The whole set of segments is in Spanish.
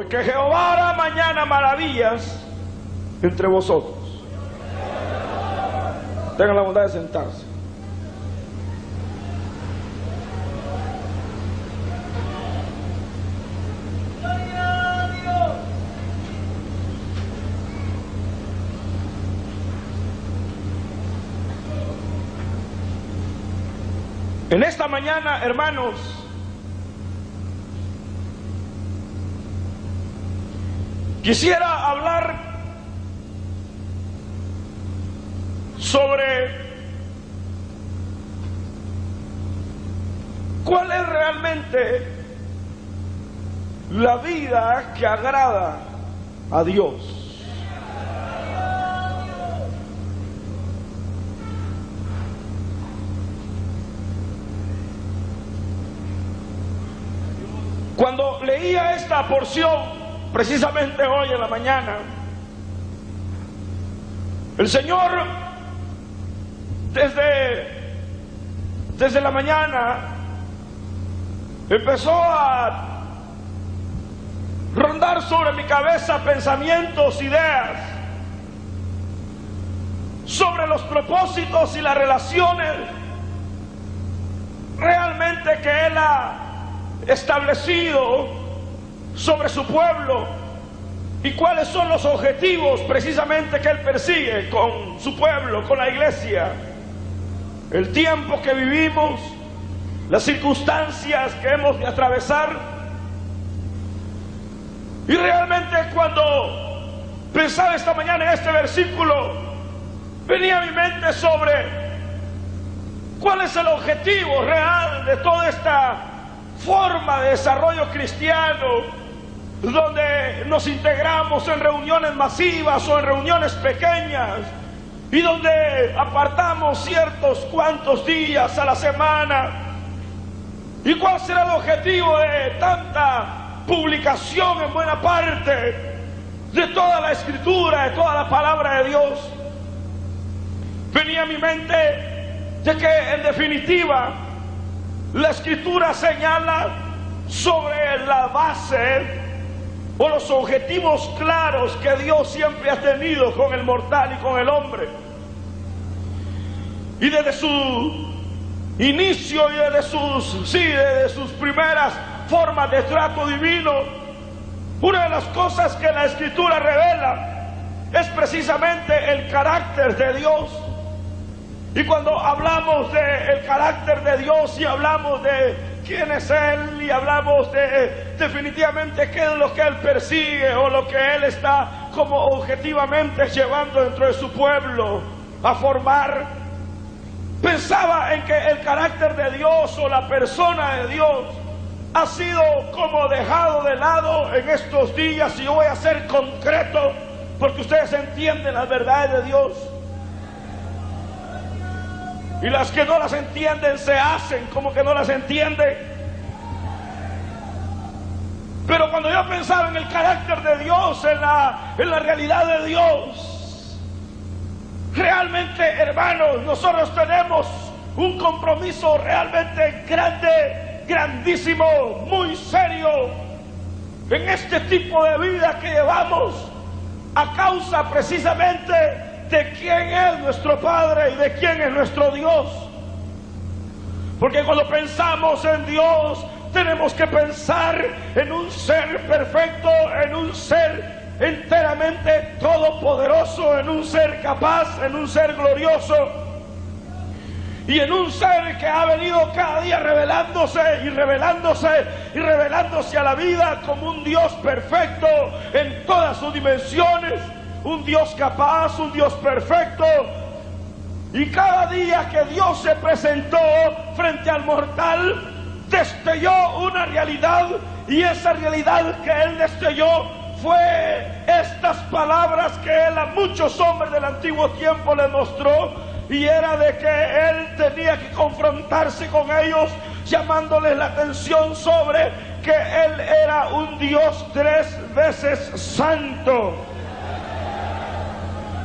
porque Jehová hará mañana maravillas entre vosotros. Tengan la bondad de sentarse. En esta mañana, hermanos, quisiera hablar sobre cuál es realmente la vida que agrada a Dios. Cuando leía esta porción, precisamente hoy en la mañana, el Señor desde la mañana empezó a rondar sobre mi cabeza pensamientos, ideas sobre los propósitos y las relaciones realmente que Él ha establecido sobre su pueblo y cuáles son los objetivos precisamente que Él persigue con su pueblo, con la iglesia, el tiempo que vivimos, las circunstancias que hemos de atravesar. Y realmente cuando pensaba esta mañana en este versículo, venía a mi mente sobre cuál es el objetivo real de toda esta forma de desarrollo cristiano, donde nos integramos en reuniones masivas o en reuniones pequeñas y donde apartamos ciertos cuantos días a la semana. ¿Y cuál será el objetivo de tanta publicación en buena parte de toda la Escritura, de toda la palabra de Dios? Venía a mi mente de que en definitiva la Escritura señala sobre la base o los objetivos claros que Dios siempre ha tenido con el mortal y con el hombre. Y desde su inicio y desde sus primeras formas de trato divino, una de las cosas que la Escritura revela es precisamente el carácter de Dios. Y cuando hablamos del carácter de Dios y hablamos de quién es Él y hablamos de definitivamente qué es lo que Él persigue o lo que Él está como objetivamente llevando dentro de su pueblo a formar, pensaba en que el carácter de Dios o la persona de Dios ha sido como dejado de lado en estos días. Y yo voy a ser concreto porque ustedes entienden las verdades de Dios. Y las que no las entienden se hacen como que no las entienden. Pero cuando yo pensaba en el carácter de Dios, en la realidad de Dios, realmente, hermanos, nosotros tenemos un compromiso realmente grande, grandísimo, muy serio en este tipo de vida que llevamos a causa precisamente de quién es nuestro Padre y de quién es nuestro Dios. Porque cuando pensamos en Dios, tenemos que pensar en un ser perfecto, en un ser enteramente todopoderoso, en un ser capaz, en un ser glorioso y en un ser que ha venido cada día revelándose y revelándose y revelándose a la vida como un Dios perfecto en todas sus dimensiones, un Dios capaz, un Dios perfecto. Y cada día que Dios se presentó frente al mortal, destelló una realidad, y esa realidad que Él destelló fue estas palabras que Él a muchos hombres del antiguo tiempo les mostró, y era de que Él tenía que confrontarse con ellos, llamándoles la atención sobre que Él era un Dios 3 veces santo.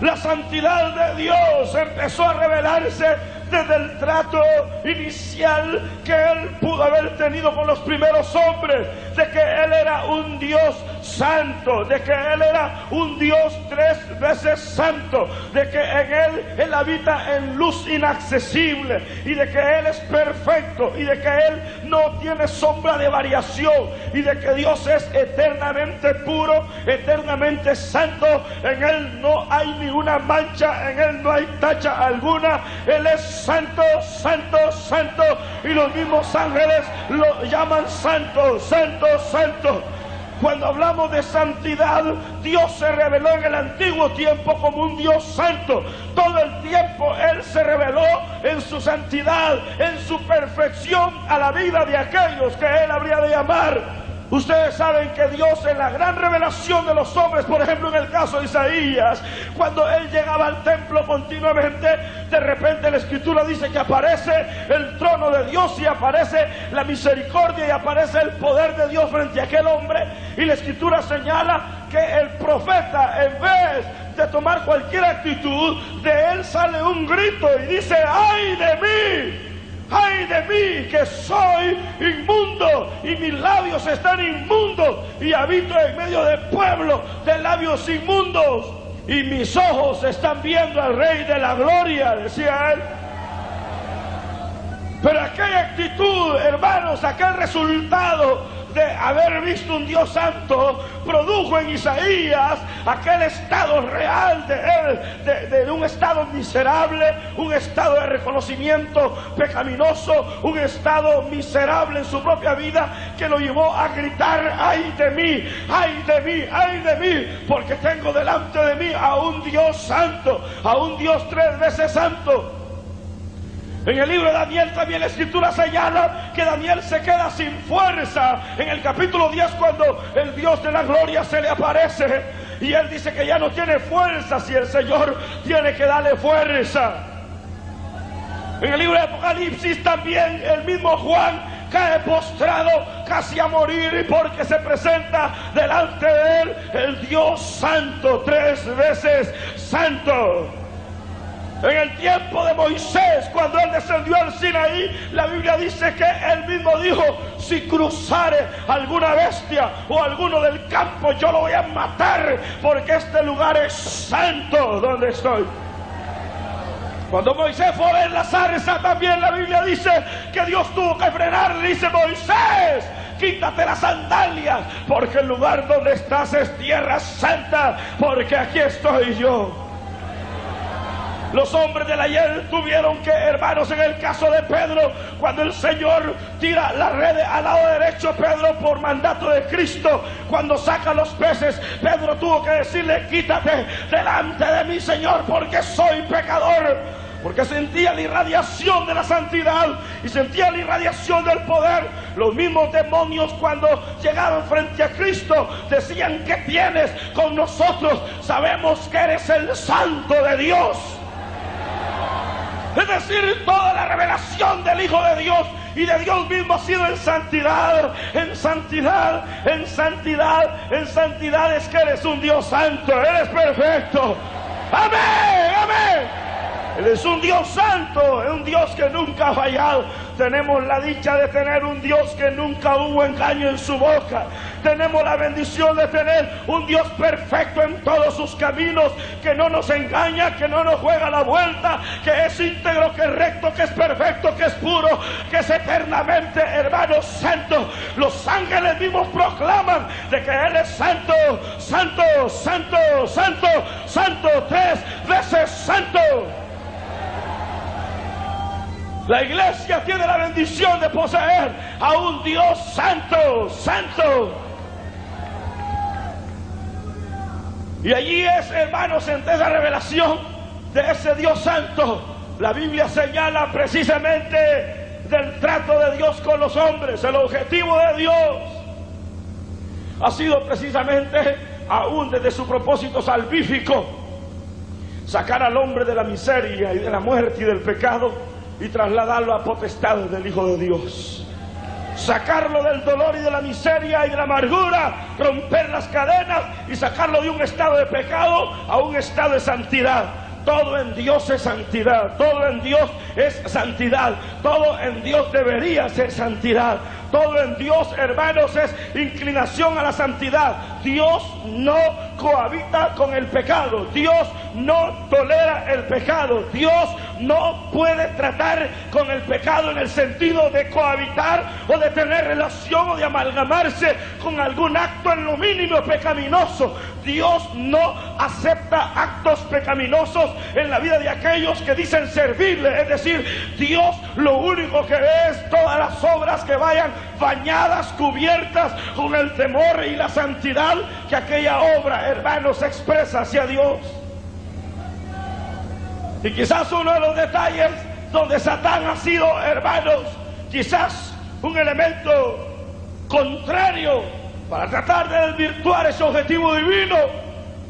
La santidad de Dios empezó a revelarse desde el trato inicial que Él pudo haber tenido con los primeros hombres, de que Él era un Dios santo, de que Él era un Dios 3 veces santo, de que en Él habita en luz inaccesible, y de que Él es perfecto, y de que Él no tiene sombra de variación, y de que Dios es eternamente puro, eternamente santo. En Él no hay ni una mancha, en Él no hay tacha alguna. Él es santo, santo, santo, y los mismos ángeles lo llaman santo, santo, santo. Cuando hablamos de santidad, Dios se reveló en el antiguo tiempo como un Dios santo. Todo el tiempo Él se reveló en su santidad, en su perfección a la vida de aquellos que Él habría de llamar. Ustedes saben que Dios, en la gran revelación de los hombres, por ejemplo en el caso de Isaías, cuando él llegaba al templo continuamente, de repente la Escritura dice que aparece el trono de Dios y aparece la misericordia y aparece el poder de Dios frente a aquel hombre, y la Escritura señala que el profeta, en vez de tomar cualquier actitud, de él sale un grito y dice: ¡ay de mí! ¡Ay de mí, que soy inmundo y mis labios están inmundos y habito en medio de pueblo de labios inmundos, y mis ojos están viendo al Rey de la Gloria!, decía él. Pero aquella actitud, hermanos, aquel resultado de haber visto un Dios santo, produjo en Isaías aquel estado real de él, de un estado miserable, un estado de reconocimiento pecaminoso, un estado miserable en su propia vida, que lo llevó a gritar: ¡ay de mí, ay de mí, ay de mí! Porque tengo delante de mí a un Dios santo, a un Dios 3 veces santo. En el libro de Daniel también la Escritura señala que Daniel se queda sin fuerza en el capítulo 10, cuando el Dios de la gloria se le aparece, y él dice que ya no tiene fuerza si el Señor tiene que darle fuerza. En el libro de Apocalipsis también el mismo Juan cae postrado casi a morir, porque se presenta delante de él el Dios santo, 3 veces santo. En el tiempo de Moisés, cuando él descendió al Sinaí, la Biblia dice que él mismo dijo: si cruzare alguna bestia o alguno del campo, yo lo voy a matar, porque este lugar es santo donde estoy. Cuando Moisés fue a ver la zarza, también la Biblia dice que Dios tuvo que frenarle. Dice: Moisés, quítate las sandalias, porque el lugar donde estás es tierra santa, porque aquí estoy yo. Los hombres del ayer tuvieron que, hermanos, en el caso de Pedro, cuando el Señor tira la red al lado derecho, Pedro, por mandato de Cristo, cuando saca los peces, Pedro tuvo que decirle: quítate delante de mí, Señor, porque soy pecador. Porque sentía la irradiación de la santidad y sentía la irradiación del poder. Los mismos demonios, cuando llegaban frente a Cristo, decían: ¿qué tienes con nosotros? Sabemos que eres el Santo de Dios. Es decir, toda la revelación del Hijo de Dios y de Dios mismo ha sido en santidad, en santidad, en santidad, en santidad. Es que eres un Dios santo, eres perfecto. ¡Amén! ¡Amén! Él es un Dios santo, es un Dios que nunca ha fallado. Tenemos la dicha de tener un Dios que nunca hubo engaño en su boca. Tenemos la bendición de tener un Dios perfecto en todos sus caminos, que no nos engaña, que no nos juega la vuelta, que es íntegro, que es recto, que es perfecto, que es puro, que es eternamente, hermanos, santo. Los ángeles mismos proclaman de que Él es santo, santo, santo, santo, santo, 3 veces santo. La iglesia tiene la bendición de poseer a un Dios santo, santo. Y allí es, hermanos, en esa revelación de ese Dios santo, la Biblia señala precisamente del trato de Dios con los hombres. El objetivo de Dios ha sido precisamente, aún desde su propósito salvífico, sacar al hombre de la miseria y de la muerte y del pecado, y trasladarlo a potestades del Hijo de Dios. Sacarlo del dolor y de la miseria y de la amargura, romper las cadenas y sacarlo de un estado de pecado a un estado de santidad. Todo en Dios es santidad, todo en Dios es santidad, todo en Dios debería ser santidad, Todo en Dios, hermanos, es inclinación a la santidad. Dios no cohabita con el pecado. Dios no tolera el pecado. Dios no puede tratar con el pecado en el sentido de cohabitar o de tener relación o de amalgamarse con algún acto en lo mínimo pecaminoso. Dios no acepta actos pecaminosos en la vida de aquellos que dicen servirle. Es decir, Dios lo único que ve es todas las obras que vayan bañadas, cubiertas con el temor y la santidad que aquella obra, hermanos, expresa hacia Dios. Y quizás uno de los detalles donde Satán ha sido, hermanos, quizás un elemento contrario para tratar de desvirtuar ese objetivo divino,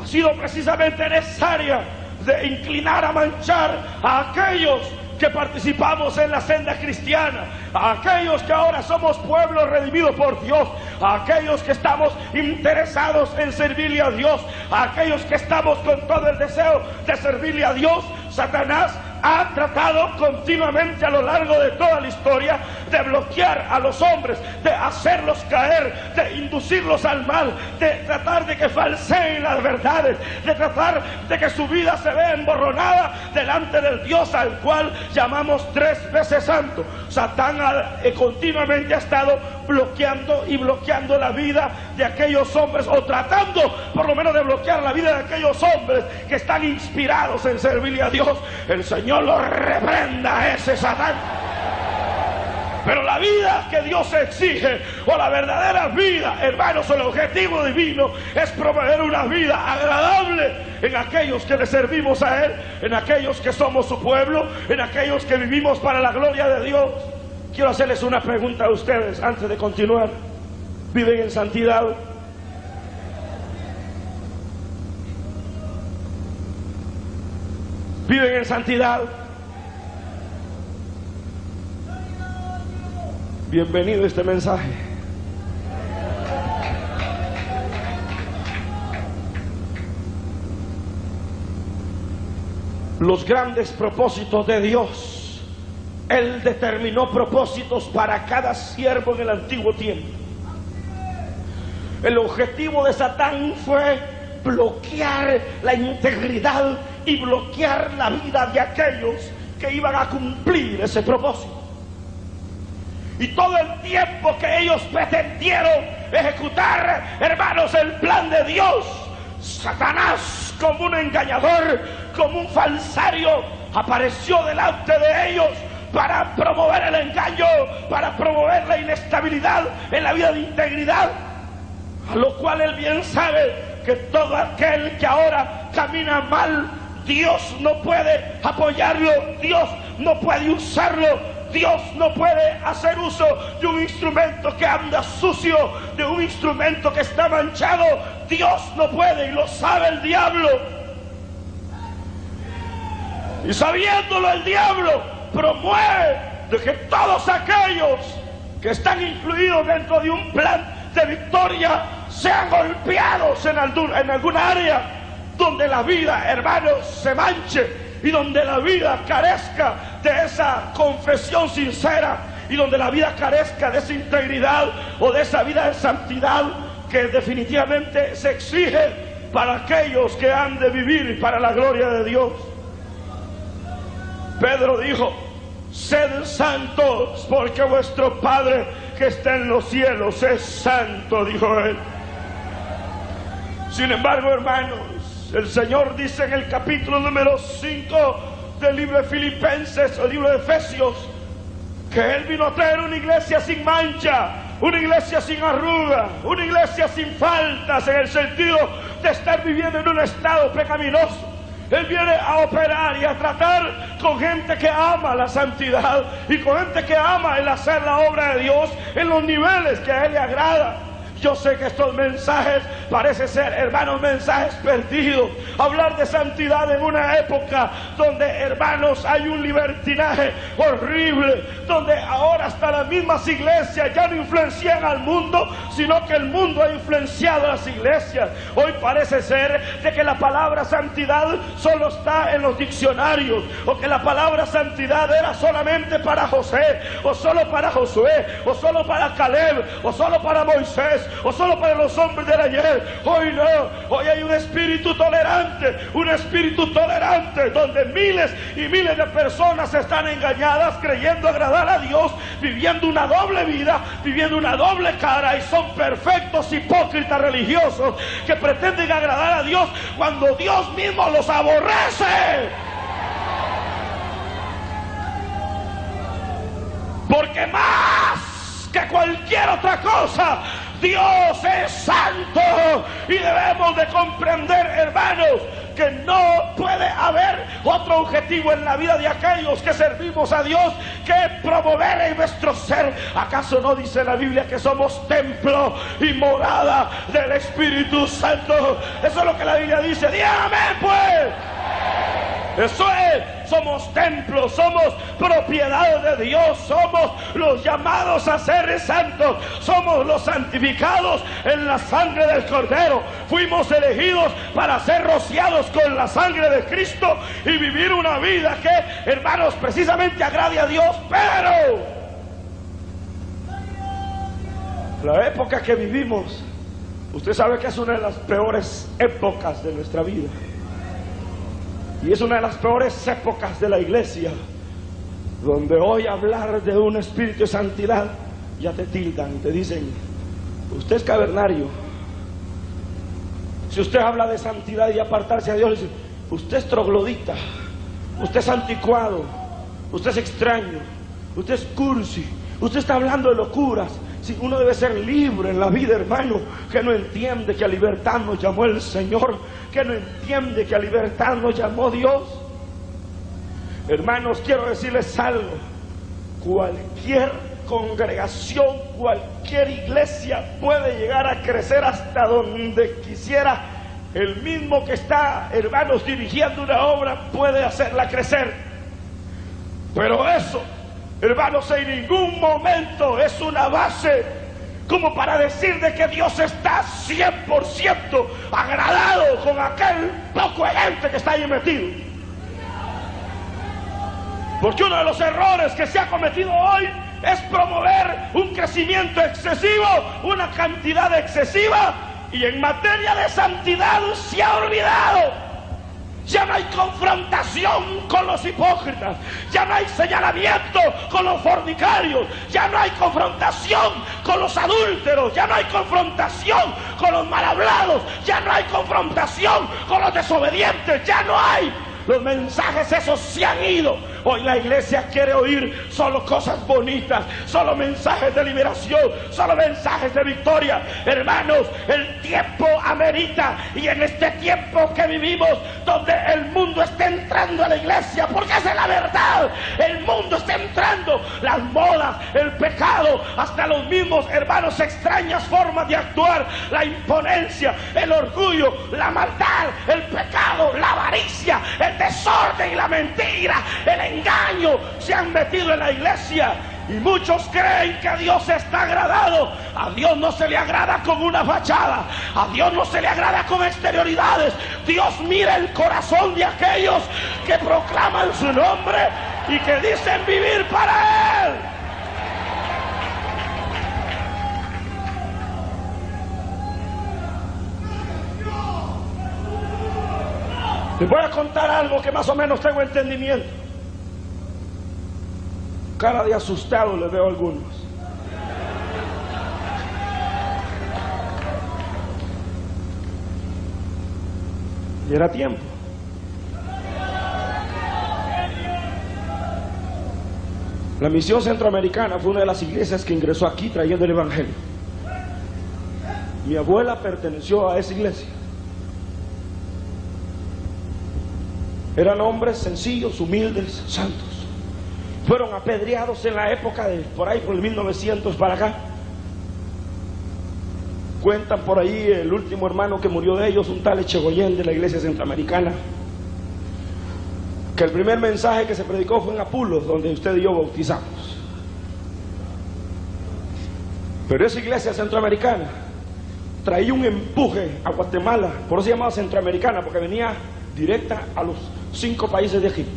ha sido precisamente en esa área de inclinar a manchar a aquellos que participamos en la senda cristiana, a aquellos que ahora somos pueblo redimido por Dios, a aquellos que estamos interesados en servirle a Dios, a aquellos que estamos con todo el deseo de servirle a Dios. Satanás ha tratado continuamente a lo largo de toda la historia de bloquear a los hombres, de hacerlos caer, de inducirlos al mal, de tratar de que falseen las verdades, de tratar de que su vida se vea emborronada delante del Dios al cual llamamos 3 veces santo. Satán continuamente ha estado bloqueando y bloqueando la vida de aquellos hombres, o tratando por lo menos de bloquear la vida de aquellos hombres que están inspirados en servirle a Dios. El Señor lo reprenda a ese Satán. Pero la vida que Dios exige, o la verdadera vida, hermanos, el objetivo divino es promover una vida agradable en aquellos que le servimos a Él, en aquellos que somos su pueblo, en aquellos que vivimos para la gloria de Dios. Quiero hacerles una pregunta a ustedes antes de continuar. ¿Viven en santidad? ¿Viven en santidad? Bienvenido a este mensaje. Los grandes propósitos de Dios. Él determinó propósitos para cada siervo en el antiguo tiempo. El objetivo de Satán fue bloquear la integridad y bloquear la vida de aquellos que iban a cumplir ese propósito. Y todo el tiempo que ellos pretendieron ejecutar, hermanos, el plan de Dios, Satanás, como un engañador, como un falsario, apareció delante de ellos para promover el engaño, para promover la inestabilidad en la vida de integridad, a lo cual él bien sabe que todo aquel que ahora camina mal, Dios no puede apoyarlo, Dios no puede usarlo, Dios no puede hacer uso de un instrumento que anda sucio, de un instrumento que está manchado. Dios no puede, y lo sabe el diablo. Y sabiéndolo, el diablo promueve de que todos aquellos que están incluidos dentro de un plan de victoria sean golpeados en alguna área donde la vida, hermanos, se manche, y donde la vida carezca de esa confesión sincera, y donde la vida carezca de esa integridad o de esa vida de santidad que definitivamente se exige para aquellos que han de vivir para la gloria de Dios. Pedro dijo: sed santos, porque vuestro Padre que está en los cielos es santo, dijo él. Sin embargo, hermanos, el Señor dice en el capítulo número 5 del libro de Filipenses, o libro de Efesios, que Él vino a traer una iglesia sin mancha, una iglesia sin arruga, una iglesia sin faltas, en el sentido de estar viviendo en un estado pecaminoso. Él viene a operar y a tratar con gente que ama la santidad y con gente que ama el hacer la obra de Dios en los niveles que a Él le agrada. Yo sé que estos mensajes parece ser, hermanos, mensajes perdidos. Hablar de santidad en una época donde, hermanos, hay un libertinaje horrible, donde ahora hasta las mismas iglesias ya no influencian al mundo, sino que el mundo ha influenciado a las iglesias. Hoy parece ser de que la palabra santidad solo está en los diccionarios, o que la palabra santidad era solamente para José, o solo para Josué, o solo para Caleb, o solo para Moisés, o solo para los hombres del ayer. Hoy no, hoy hay un espíritu tolerante donde miles y miles de personas están engañadas creyendo agradar a Dios, viviendo una doble vida, viviendo una doble cara, y son perfectos hipócritas religiosos que pretenden agradar a Dios cuando Dios mismo los aborrece. Porque más que cualquier otra cosa, Dios es santo, y debemos de comprender, hermanos, que no puede haber otro objetivo en la vida de aquellos que servimos a Dios que promover en nuestro ser. ¿Acaso no dice la Biblia que somos templo y morada del Espíritu Santo? Eso es lo que la Biblia dice. Dígame pues. Eso es, somos templos, somos propiedad de Dios, somos los llamados a ser santos, somos los santificados en la sangre del Cordero. Fuimos elegidos para ser rociados con la sangre de Cristo y vivir una vida que, hermanos, precisamente agrade a Dios. Pero la época que vivimos, usted sabe que es una de las peores épocas de nuestra vida. Y es una de las peores épocas de la iglesia, donde hoy hablar de un espíritu de santidad ya te tildan y te dicen: usted es cavernario. Si usted habla de santidad y apartarse a Dios, dice: usted es troglodita, usted es anticuado, usted es extraño, usted es cursi, usted está hablando de locuras. Si uno debe ser libre en la vida, hermano, que no entiende que a libertad nos llamó el Señor, que no entiende que a libertad nos llamó Dios. Hermanos, quiero decirles algo: cualquier congregación, cualquier iglesia puede llegar a crecer hasta donde quisiera. El mismo que está, hermanos, dirigiendo una obra puede hacerla crecer. Pero eso, hermanos, en ningún momento es una base como para decir de que Dios está 100% agradado con aquel poco de gente que está ahí metido. Porque uno de los errores que se ha cometido hoy es promover un crecimiento excesivo, una cantidad excesiva, y en materia de santidad se ha olvidado. Ya no hay confrontación con los hipócritas, ya no hay señalamiento con los fornicarios, ya no hay confrontación con los adúlteros, ya no hay confrontación con los mal hablados, ya no hay confrontación con los desobedientes, ya no hay. Los mensajes esos se han ido. Hoy la iglesia quiere oír solo cosas bonitas, solo mensajes de liberación, solo mensajes de victoria. Hermanos, el tiempo amerita, y en este tiempo que vivimos, donde el mundo está entrando a la iglesia, porque esa es la verdad, el mundo está entrando, las modas, el pecado, hasta los mismos, hermanos, extrañas formas de actuar, la imponencia, el orgullo, la maldad, el pecado, la avaricia, el desorden y la mentira, el engaño se han metido en la iglesia, y muchos creen que Dios está agradado. A Dios no se le agrada con una fachada, a Dios no se le agrada con exterioridades. Dios mira el corazón de aquellos que proclaman su nombre y que dicen vivir para Él. Les voy a contar algo que más o menos tengo entendimiento. Cara de asustado les veo a algunos. Y era tiempo. La Misión Centroamericana fue una de las iglesias que ingresó aquí trayendo el Evangelio. Mi abuela perteneció a esa iglesia. Eran hombres sencillos, humildes, santos. Fueron apedreados en la época de por ahí, por el 1900 para acá. Cuentan por ahí el último hermano que murió de ellos, un tal Echegoyen de la iglesia centroamericana, que el primer mensaje que se predicó fue en Apulos, donde usted y yo bautizamos. Pero esa iglesia centroamericana traía un empuje a Guatemala, por eso se llamaba centroamericana, porque venía directa a los 5 países de Egipto.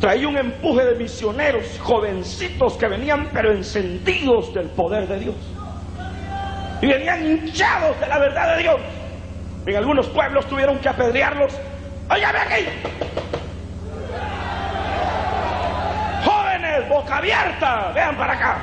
Traía un empuje de misioneros jovencitos que venían pero encendidos del poder de Dios, y venían hinchados de la verdad de Dios. En algunos pueblos tuvieron que apedrearlos. ¡Óyame aquí! Jóvenes, boca abierta, vean para acá.